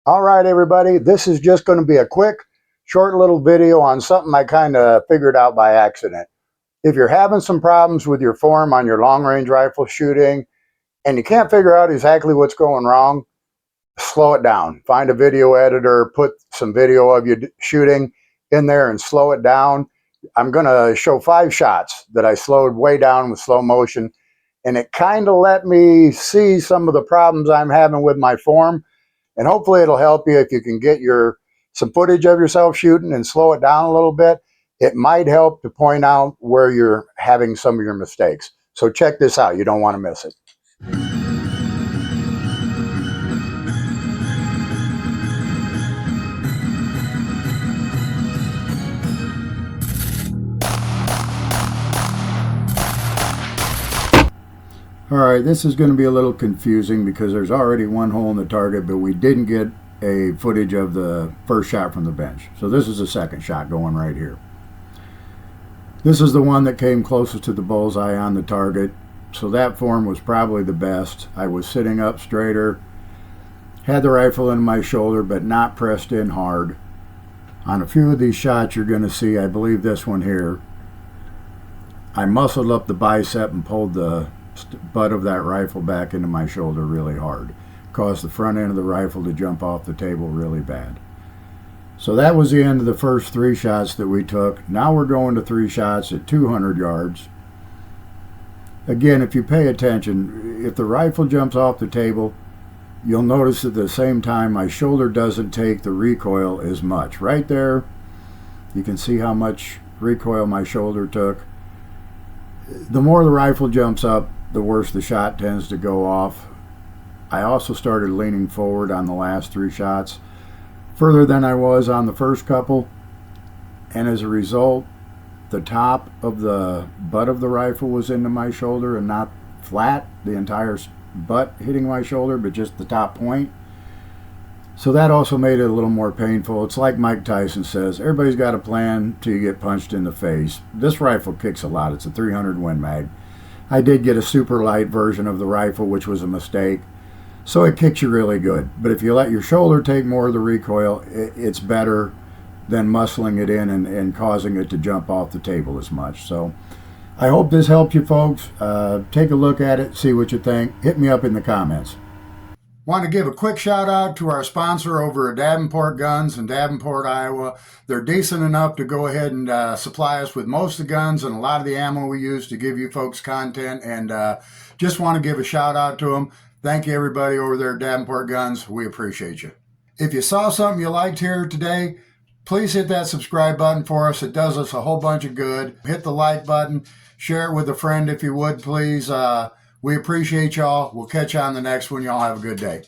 All right, everybody, this is just going to be a quick, short little video on something I kind of figured out by accident. If you're having some problems with your form on your long-range rifle shooting and you can't figure out exactly what's going wrong, slow it down. Find a video editor, put some video of you shooting in there and slow it down. I'm going to show 5 shots that I slowed way down with slow motion, and it kind of let me see some of the problems I'm having with my form. And hopefully it'll help you if you can get some footage of yourself shooting and slow it down a little bit. It might help to point out where you're having some of your mistakes. So check this out. You don't want to miss it. All right, this is going to be a little confusing because there's already one hole in the target, but we didn't get a footage of the first shot from the bench. So this is the second shot going right here. This is the one that came closest to the bullseye on the target. So that form was probably the best. I was sitting up straighter, had the rifle in my shoulder, but not pressed in hard. On a few of these shots you're going to see, I believe this one here, I muscled up the bicep and pulled the butt of that rifle back into my shoulder really hard. Caused the front end of the rifle to jump off the table really bad. So that was the end of the first 3 shots that we took. Now we're going to 3 shots at 200 yards. Again, if you pay attention, if the rifle jumps off the table, you'll notice at the same time my shoulder doesn't take the recoil as much. Right there, you can see how much recoil my shoulder took. The more the rifle jumps up, the worse the shot tends to go off. I also started leaning forward on the last 3 shots, further than I was on the first couple, and as a result, the top of the butt of the rifle was into my shoulder and not flat, the entire butt hitting my shoulder, but just the top point. So that also made it a little more painful. It's like Mike Tyson says, everybody's got a plan till you get punched in the face. This rifle kicks a lot. It's a 300 Win Mag. I did get a super light version of the rifle, which was a mistake. So it kicks you really good. But if you let your shoulder take more of the recoil, it's better than muscling it in and causing it to jump off the table as much. So I hope this helped you folks. Take a look at it, see what you think. Hit me up in the comments. Want to give a quick shout out to our sponsor over at Davenport Guns in Davenport, Iowa. They're decent enough to go ahead and supply us with most of the guns and a lot of the ammo we use to give you folks content, and just want to give a shout out to them. Thank you everybody over there at Davenport Guns. We appreciate you. If you saw something you liked here today, please hit that subscribe button for us. It does us a whole bunch of good. Hit the like button. Share it with a friend if you would, please. We appreciate y'all. We'll catch you on the next one. Y'all have a good day.